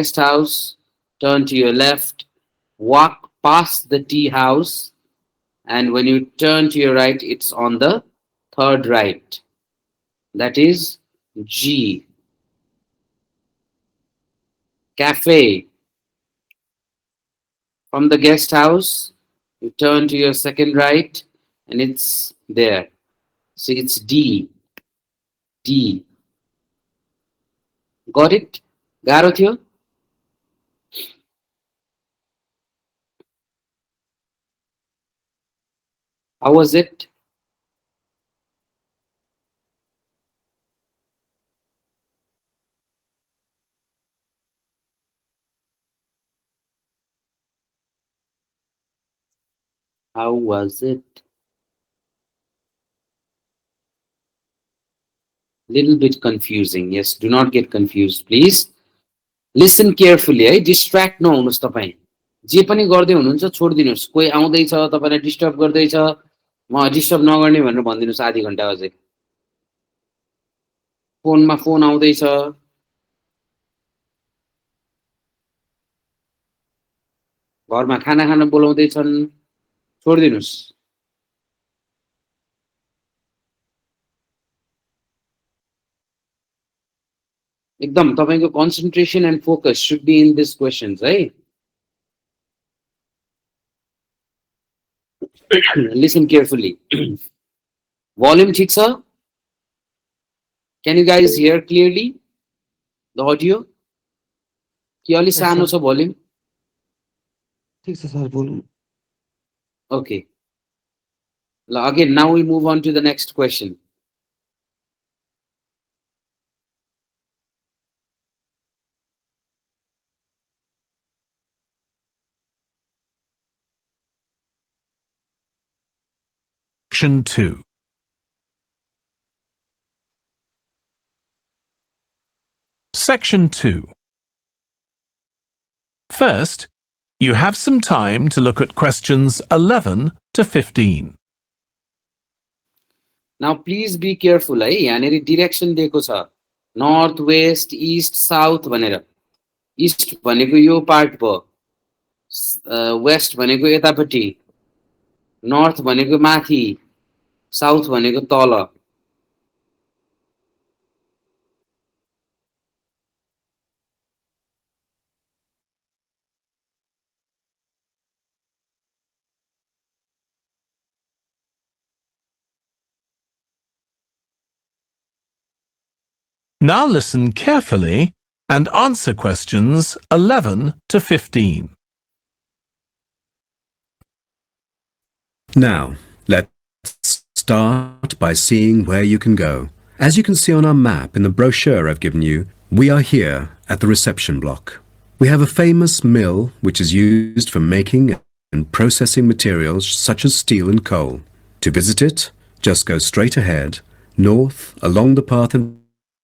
guest house, turn to your left, walk past the tea house, and when you turn to your right, it's on the third right. That is G. Cafe. From the guest house, you turn to your second right, and it's there. So it's D. D. Got it? गाह्रो थियो? How was it? How was it? Little bit confusing. Yes, do not get confused, please. Listen carefully है, distract नहुनुहोस् तपाईँ. जे पनि गर्दै हुनुहुन्छ छोडिदिनुहोस्. कोही आउँदैछ, तपाईँलाई डिस्टर्ब गर्दैछ, म डिस्टर्ब नगर्ने भनेर भनिदिनुहोस् आधी घन्टा अझै. फोनमा फोन आउँदैछ, घरमा खाना खान बोलाउँदैछन्, छोडिदिनुहोस्. एकदम तपाईँको concentration and focus should be in this questions है. Listen carefully. भोल्युम ठिक छ? Can you guys hear clearly the audio? कि अलि Yes, सानो sir. छ भोल्युम? ठिक छ सर बोल्नु. Okay. Again, now we move on to the next question. Section 2. Section 2. First, you have some time to look at questions 11 to 15. Now please be careful है. यहाँनिर direction दिएको छ. North, waste, east, south भनेर. East भनेको यो part भयो. Waste भनेको यतापट्टि. North भनेको माथि. साउथ भनेको तल. Now listen carefully and answer questions 11 to 15. Now, let's start by seeing where you can go. As you can see on our map in the brochure I've given you, we are here at the reception block. We have a famous mill which is used for making and processing materials such as steel and coal. To visit it, just go straight ahead, north along the path in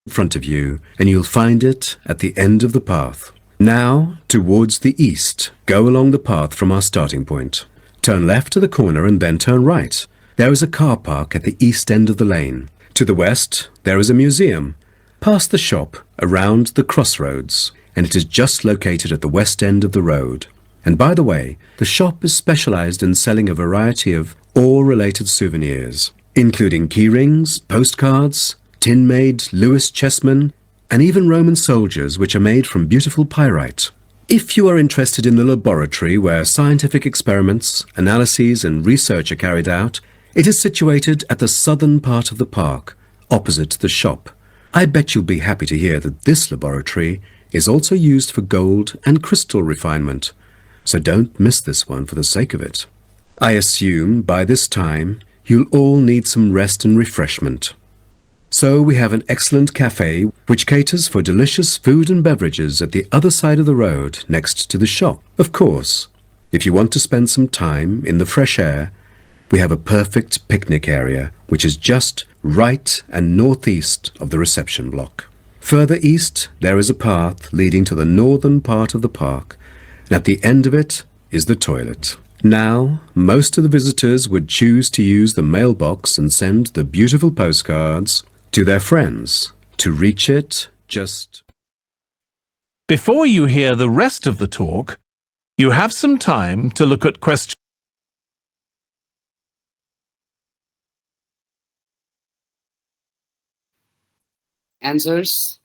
front of you, and you'll find it at the end of the path. Now, towards the east, go along the path from our starting point. Turn left to the corner and then turn right. There is a car park at the east end of the lane. To the west, there is a museum. Past the shop, around the crossroads, and it is just located at the west end of the road. And by the way, the shop is specialized in selling a variety of ore-related souvenirs, including key rings, postcards, tin-made Lewis chessmen, and even Roman soldiers which are made from beautiful pyrite. If you are interested in the laboratory where scientific experiments, analyses and research are carried out, it is situated at the southern part of the park, opposite the shop. I bet you'll be happy to hear that this laboratory is also used for gold and crystal refinement, so don't miss this one for the sake of it. I assume by this time you'll all need some rest and refreshment. So we have an excellent cafe which caters for delicious food and beverages at the other side of the road next to the shop. Of course, if you want to spend some time in the fresh air, we have a perfect picnic area which is just right and northeast of the reception block. Further east, there is a path leading to the northern part of the park, and at the end of it is the toilet. Now, most of the visitors would choose to use the mailbox and send the beautiful postcards to their friends. To reach it, just Before you hear the rest of the talk, you have some time to look at questions. Answers.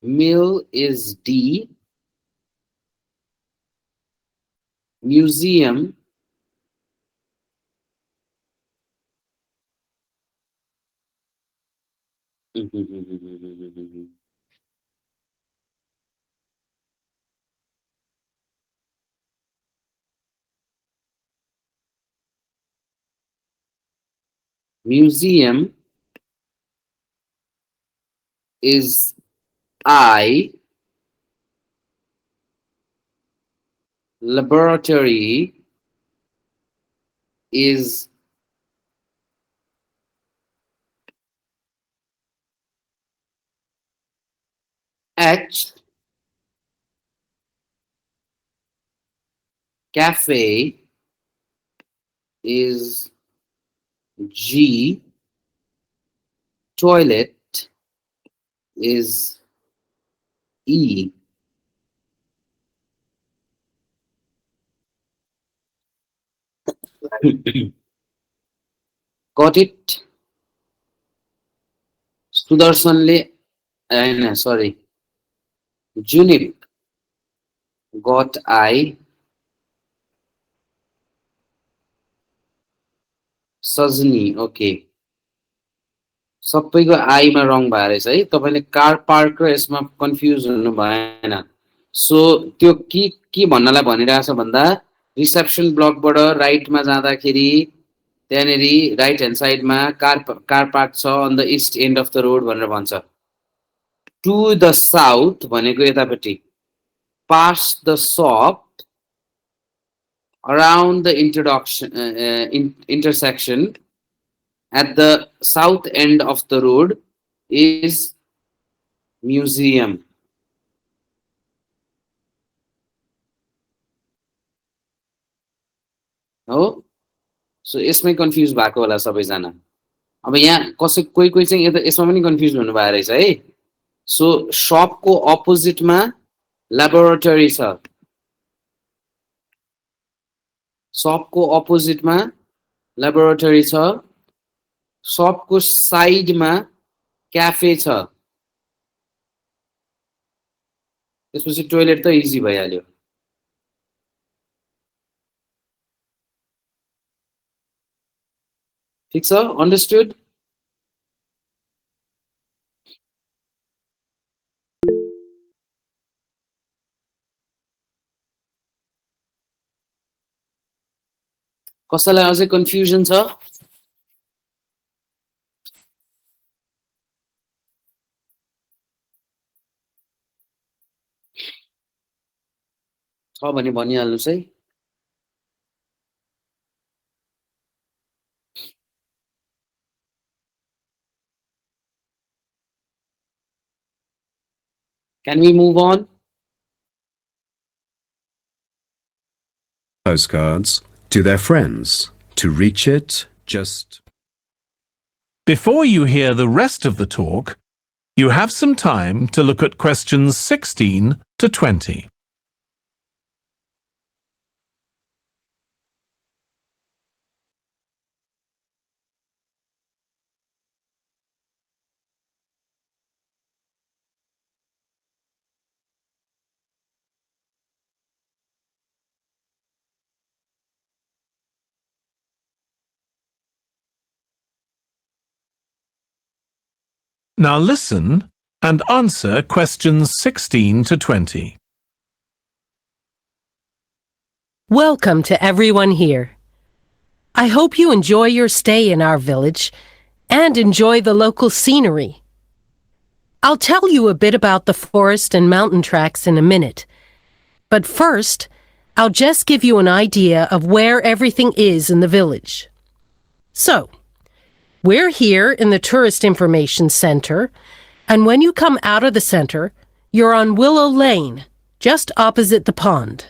Mill is D. Museum museum is I. Laboratory is H. Cafe is G. Toilet is E. Got it? Sudarshanle, sorry. Junip got I. Sajni, okay. सबैको आईमा रङ भएर रहेछ है तपाईले car park र यसमा confuse हुनु भएन सो त्यो के भन्नलाई भनिरहेछ भन्दा रिसेप्सन ब्लकबाट राइटमा जाँदाखेरि त्यहाँनेरि राइट ह्यान्ड साइडमा कार पार्क छ on the east end of the road भनेर भन्छ टु द साउथ भनेको यतापट्टि past the shop around the intersection at the south end of the road is museum. हो सो यसमै कन्फ्युज भएको होला सबैजना अब यहाँ कसै कोही चाहिँ यसमा पनि कन्फ्युज हुनु भएर रहेछ है सो शपको अपोजिटमा ल्याबोरेटरी छ शपको अपोजिटमा ल्याबोरेटरी छ शपको साइडमा क्याफे छ त्यसपछि टोयलेट त इजी भइहाल्यो ठीक छ अन्डरस्टुड कसैलाई अझै कन्फ्युजन छ भने भनिहाल्नुस् है Can we move on? Postcards to their friends. To reach it, just... Before you hear the rest of the talk, you have some time to look at questions 16 to 20. Now listen and answer questions 16 to 20. Welcome to everyone here. I hope you enjoy your stay in our village and enjoy the local scenery. I'll tell you a bit about the forest and mountain tracks in a minute. But first, I'll just give you an idea of where everything is in the village. So, we're here in the Tourist Information Center, and when you come out of the center, you're on Willow Lane, just opposite the pond.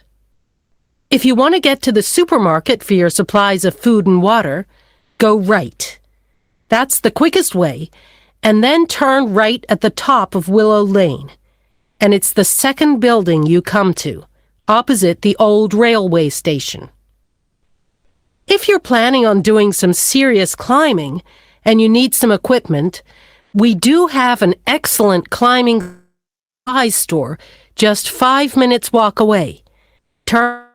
If you want to get to the supermarket for your supplies of food and water, go right. That's the quickest way, and then turn right at the top of Willow Lane. And it's the second building you come to, opposite the old railway station. If you're planning on doing some serious climbing and you need some equipment, we do have an excellent climbing supplies store just 5 minutes walk away. Turn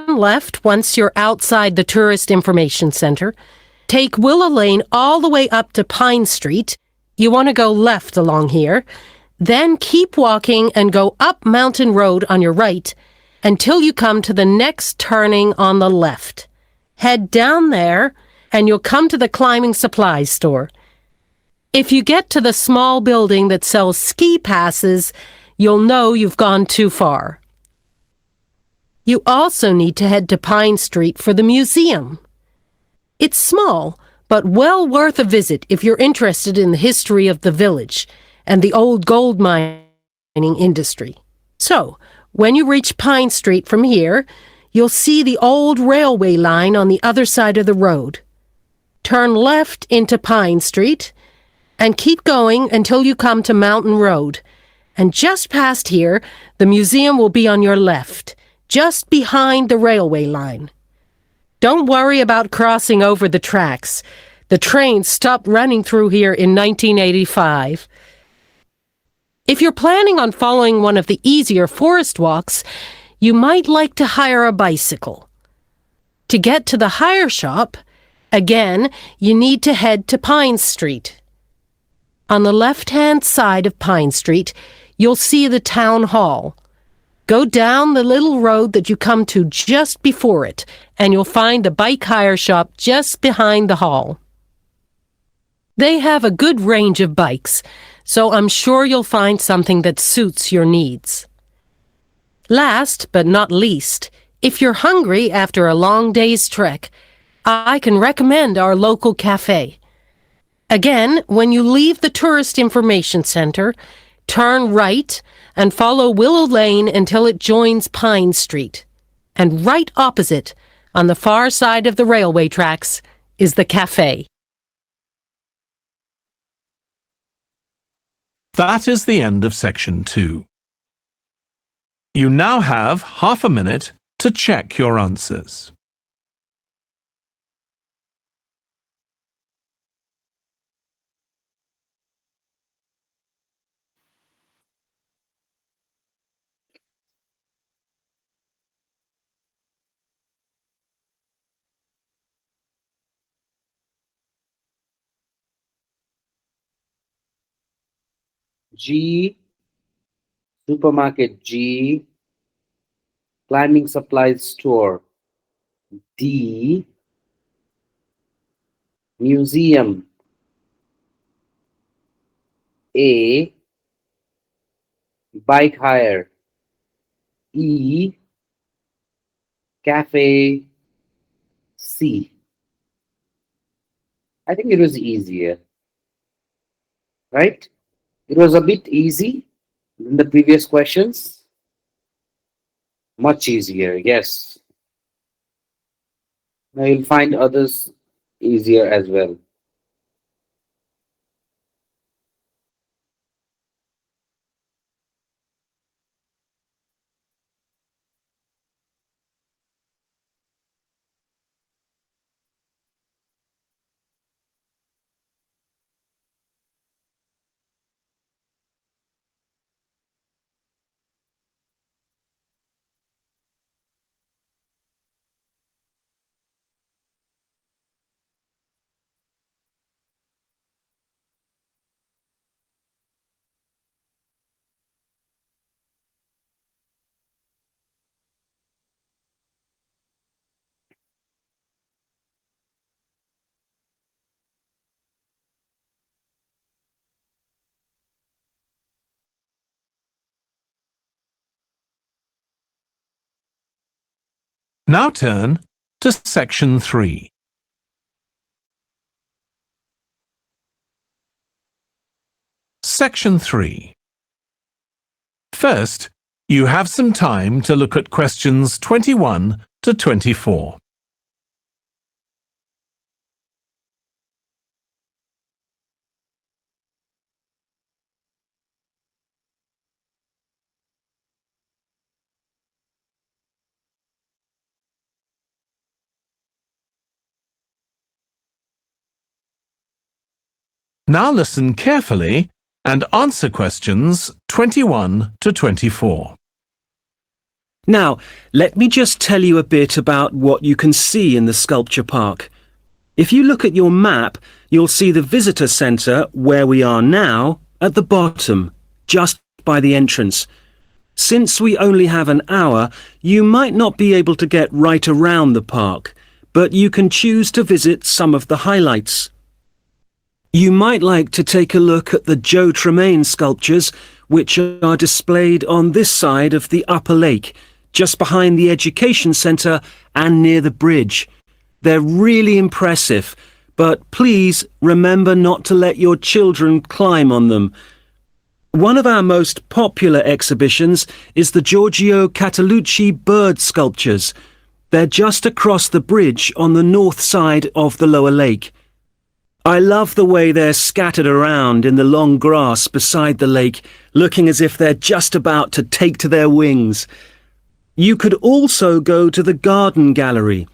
left once you're outside the Tourist Information Center. Take Willow Lane all the way up to Pine Street. You want to go left along here. Then keep walking and go up Mountain Road on your right until you come to the next turning on the left. Head down there and you'll come to the climbing supplies store. If you get to the small building that sells ski passes, you'll know you've gone too far. You also need to head to Pine Street for the museum. It's small, but well worth a visit if you're interested in the history of the village and the old gold mining industry. So, when you reach Pine Street from here, you'll see the old railway line on the other side of the road. Turn left into Pine Street and keep going until you come to Mountain Road. And just past here, the museum will be on your left, just behind the railway line. Don't worry about crossing over the tracks. The train stopped running through here in 1985. If you're planning on following one of the easier forest walks, you might like to hire a bicycle. To get to the hire shop, again, you need to head to Pine Street. On the left-hand side of Pine Street, you'll see the town hall. Go down the little road that you come to just before it, and you'll find the bike hire shop just behind the hall. They have a good range of bikes, so I'm sure you'll find something that suits your needs. Last but not least, if you're hungry after a long day's trek, I can recommend our local cafe. Again, when you leave the Tourist Information Center, turn right and follow Willow Lane until it joins Pine Street. And right opposite, on the far side of the railway tracks, is the cafe. That is the end of section 2. You now have half a minute to check your answers. G, supermarket G, climbing supplies store D, museum A, bike hire E, cafe C. I think it was easier, right? It was a bit easy than the previous questions. Much easier, yes. Now you'll find others easier as well. Now turn to Section 3. Section 3. First, you have some time to look at questions 21 to 24. Now listen carefully and answer questions 21 to 24. Now, let me just tell you a bit about what you can see in the sculpture park. If you look at your map, you'll see the visitor centre, where we are now, at the bottom, just by the entrance. Since we only have an hour, you might not be able to get right around the park, but you can choose to visit some of the highlights. You might like to take a look at the Joe Tremaine sculptures, which are displayed on this side of the upper lake, just behind the Education Centre and near the bridge. They're really impressive, but please remember not to let your children climb on them. One of our most popular exhibitions is the Giorgio Catalucci bird sculptures. They're just across the bridge on the north side of the lower lake. I love the way they're scattered around in the long grass beside the lake, looking as if they're just about to take to their wings. You could also go to the garden gallery.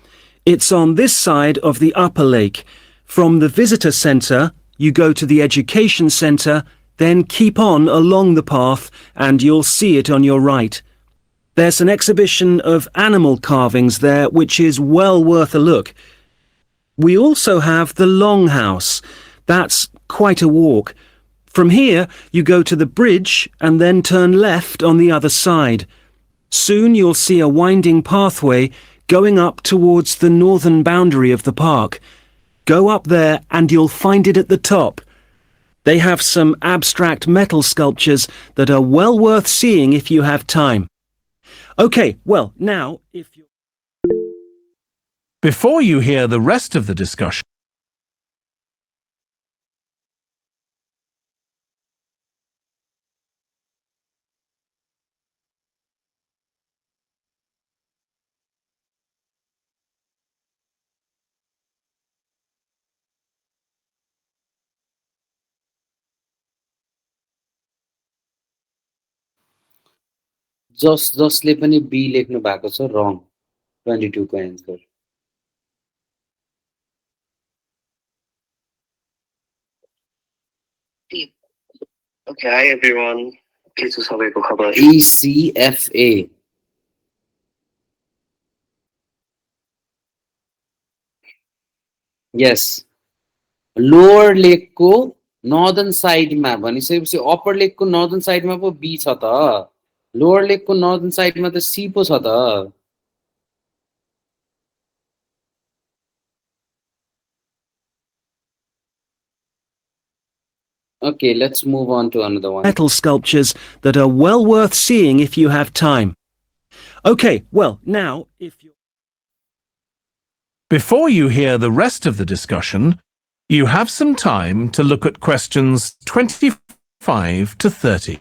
It's on this side of the upper lake. From the visitor centre, you go to the education centre, then keep on along the path and you'll see it on your right. There's an exhibition of animal carvings there which is well worth a look. We also have the Longhouse. That's quite a walk. From here, you go to the bridge and then turn left on the other side. Soon you'll see a winding pathway going up towards the northern boundary of the park. Go up there and you'll find it at the top. They have some abstract metal sculptures that are well worth seeing if you have time. Okay, well, now, if you... Before you hear the rest of the discussion, जसले पनि B लेख्नु भएको छ रङ 22 को answer Okay, hi everyone. के छ सबैको खबर? ECFA यस लोअर लेक को नर्दर्न साइडमा भनिसकेपछि अप्पर लेक को नर्दर्न साइडमा पो बी छ त लोअर लेक को नर्दर्न साइडमा त सी पो छ त Okay, let's move on to another one. Metal sculptures that are well worth seeing if you have time. Okay, well, now, if you... before you hear the rest of the discussion, you have some time to look at questions 25 to 30.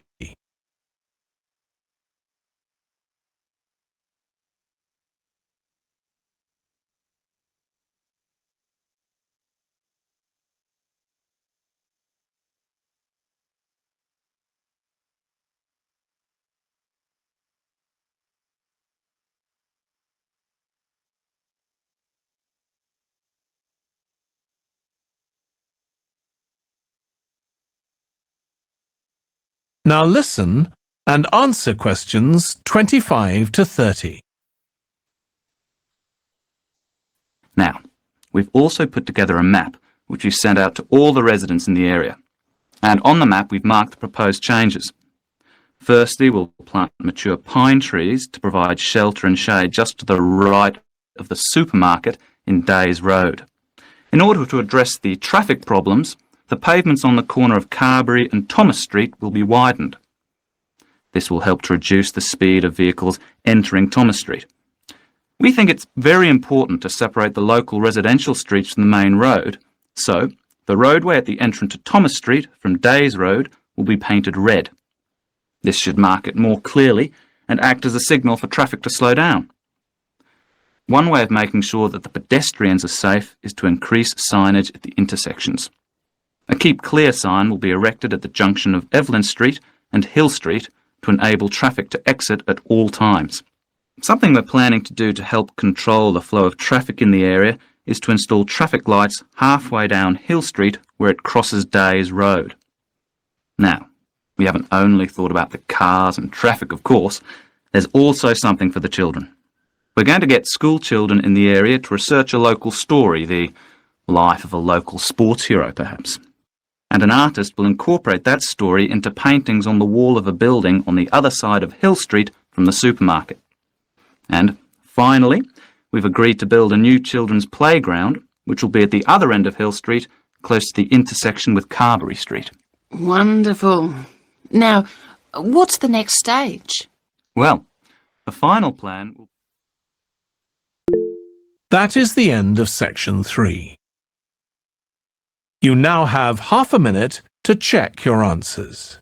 Now listen and answer questions 25 to 30. Now, we've also put together a map which we've sent out to all the residents in the area. And on the map we've marked the proposed changes. Firstly, we'll plant mature pine trees to provide shelter and shade just to the right of the supermarket in Days Road. In order to address the traffic problems, the pavements on the corner of Carberry and Thomas Street will be widened. This will help to reduce the speed of vehicles entering Thomas Street. We think it's very important to separate the local residential streets from the main road, so the roadway at the entrance to Thomas Street from Days Road will be painted red. This should mark it more clearly and act as a signal for traffic to slow down. One way of making sure that the pedestrians are safe is to increase signage at the intersections. A Keep Clear sign will be erected at the junction of Evelyn Street and Hill Street to enable traffic to exit at all times. Something we're planning to do to help control the flow of traffic in the area is to install traffic lights halfway down Hill Street where it crosses Days Road. Now, we haven't only thought about the cars and traffic, of course. There's also something for the children. We're going to get school children in the area to research a local story, the life of a local sports hero, perhaps. And an artist will incorporate that story into paintings on the wall of a building on the other side of Hill Street from the supermarket. And finally, we've agreed to build a new children's playground, which will be at the other end of Hill Street, close to the intersection with Carberry Street. Wonderful. Now, what's the next stage? Well, the final plan will... That is the end of section 3. You now have half a minute to check your answers.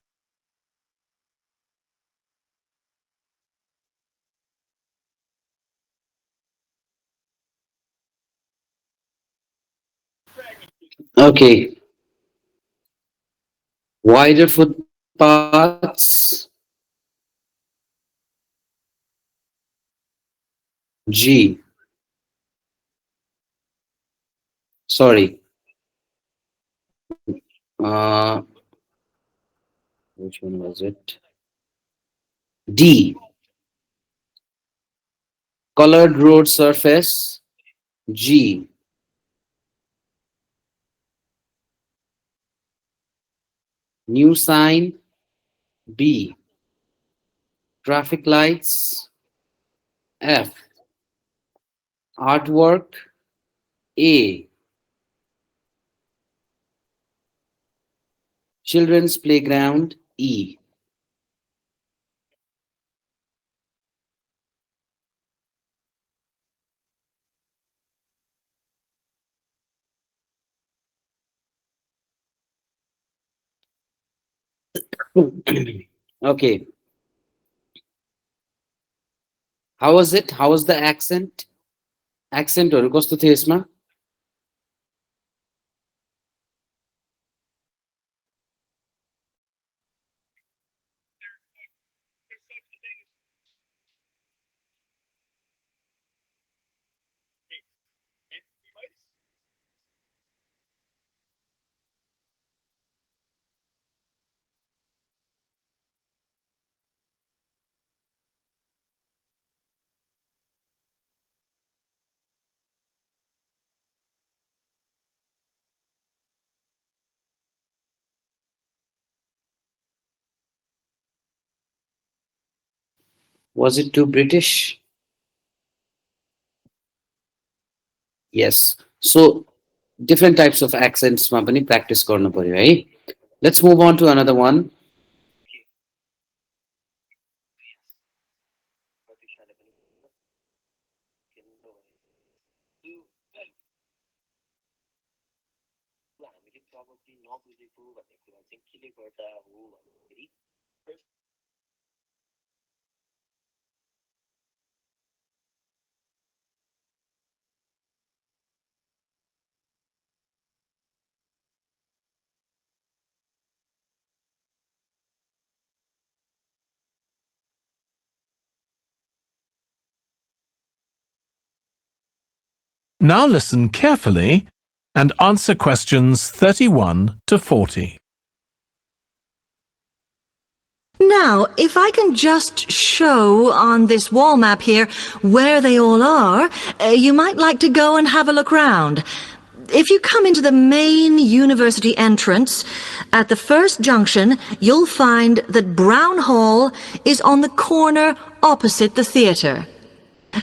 Okay. Wider footpaths. G. Sorry. Which one was it? D. Colored road surface. G. New sign. B. Traffic lights. F. Artwork. A. Children's playground. E. Okay. How was it? How was the accent? Accent or कस्तो थियो यसमा? Was it too British? Yes. So different types of accents ma pani practice garnu paryo hai. Let's move on to another one. Now listen carefully and answer questions 31 to 40. Now, if I can just show on this wall map here where they all are, you might like to go and have a look round. If you come into the main university entrance, at the first junction, you'll find that Brown Hall is on the corner opposite the theatre.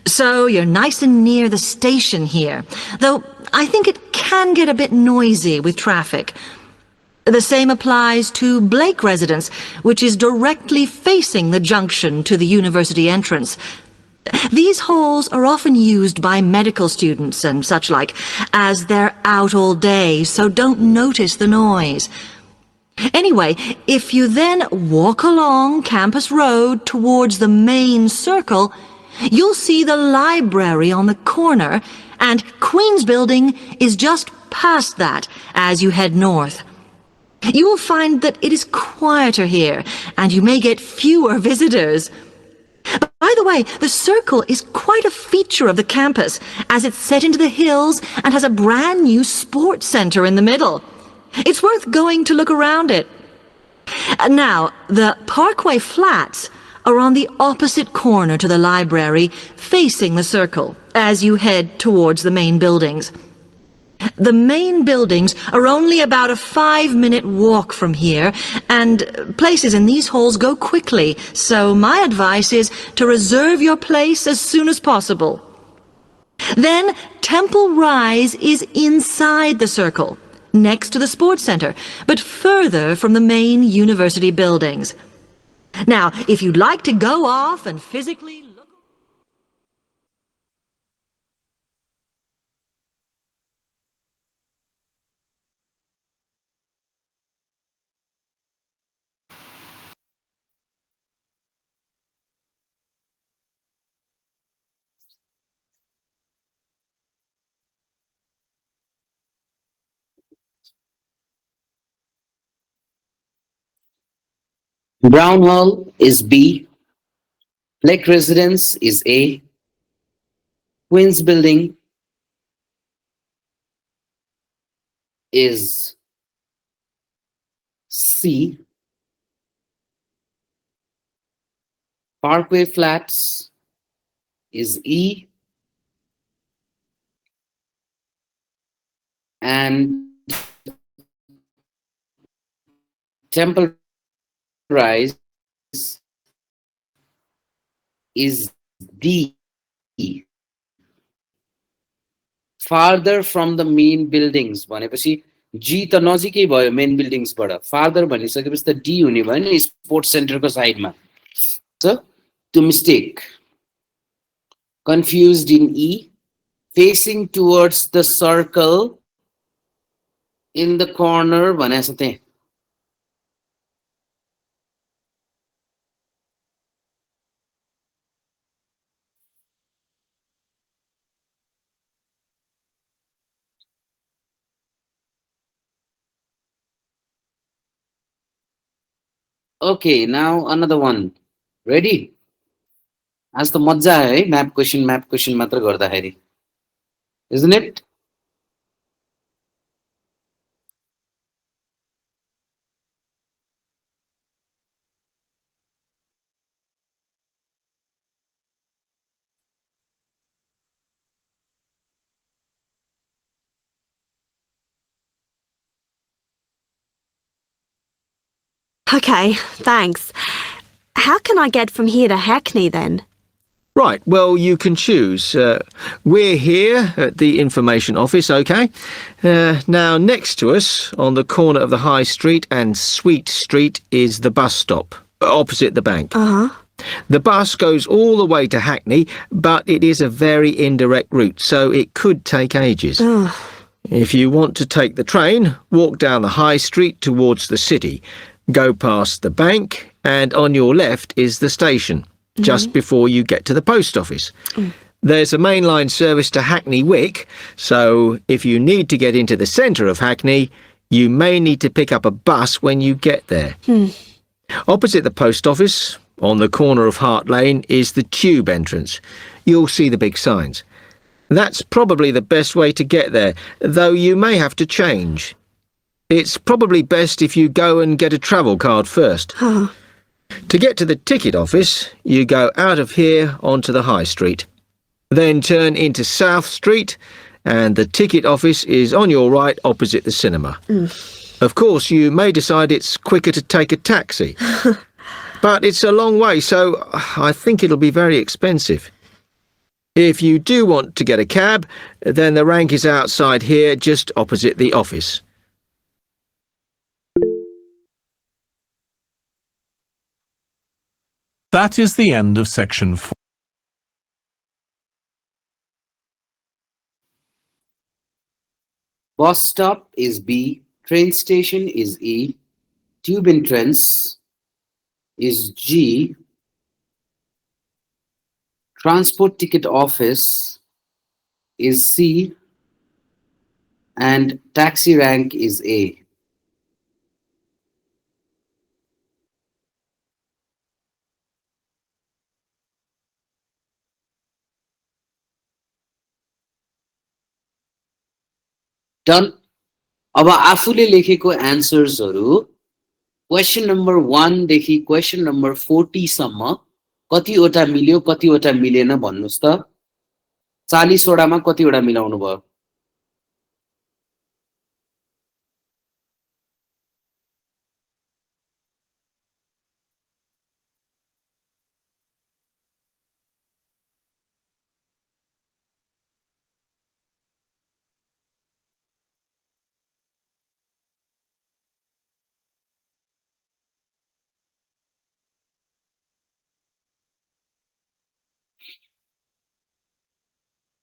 So you're nice and near the station here, though I think it can get a bit noisy with traffic. The same applies to Blake Residence, which is directly facing the junction to the university entrance. These halls are often used by medical students and such like, as they're out all day, so don't notice the noise. Anyway, if you then walk along Campus Road towards the main circle, you'll see the library on the corner, and Queen's Building is just past that as you head north. You will find that it is quieter here, and you may get fewer visitors. By the way, the circle is quite a feature of the campus, as it's set into the hills and has a brand new sports center in the middle. It's worth going to look around it. Now, the Parkway Flats are on the opposite corner to the library, facing the circle, as you head towards the main buildings. The main buildings are only about a 5-minute walk from here, and places in these halls go quickly, so my advice is to reserve your place as soon as possible. Then Temple Rise is inside the circle, next to the sports center, but further from the main university buildings. Now, if you'd like to go off and physically look... Brown Hall is B. Lake Residence is A. Queen's Building is C. Parkway Flats is E. And Temple Rise is D. Farther from the main buildings भनेपछि जी त नजिकै भयो main बिल्डिङ्सबाट farther भनिसकेपछि त D हुने भयो नि sports सेन्टरको साइडमा so to mistake confused in E, facing towards the circle in the corner भनेको छ त्यहाँ Okay, now another one. Ready? आज त मजा आयो है म्याप क्वेशन मात्र गर्दाखेरि. Isn't it? Okay, thanks. How can I get from here to Hackney then? Right, well, you can choose. We're here at the information office, OK? Now, next to us, on the corner of the High Street and Sweet Street, is the bus stop, opposite the bank. Uh-huh. The bus goes all the way to Hackney, but it is a very indirect route, so it could take ages. Ugh. If you want to take the train, walk down the High Street towards the city, go past the bank, and on your left is the station, just before you get to the post office. There's a mainline service to Hackney Wick, so if you need to get into the centre of Hackney, you may need to pick up a bus when you get there. Opposite the post office, on the corner of Hart Lane, is the tube entrance. You'll see the big signs. That's probably the best way to get there, though you may have to change. It's probably best if you go and get a travel card first. Oh. To get to the ticket office, you go out of here onto the High Street. Then turn into South Street, and the ticket office is on your right opposite the cinema. Of course, you may decide it's quicker to take a taxi. But it's a long way, so I think it'll be very expensive. If you do want to get a cab, then the rank is outside here, just opposite the office. That is the end of section 4. Bus stop is B. Train station is E. Tube entrance is G. Transport ticket office is C. And taxi rank is A. Done. अब आफूले लेखेको एन्सर्सहरु question number 1 देखि question number 40 सम्म कतिवटा मिल्यो कतिवटा मिलेन भन्नुस् त 40 वटामा कतिवटा मिलाउनु भयो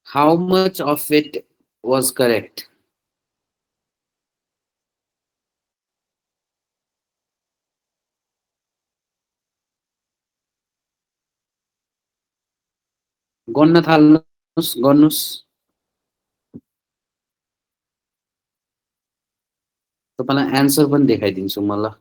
How much of it was correct? गन्न थाल्नुस् गर्नुस् तपाईलाई आन्सर पनि देखाइदिन्छु म ल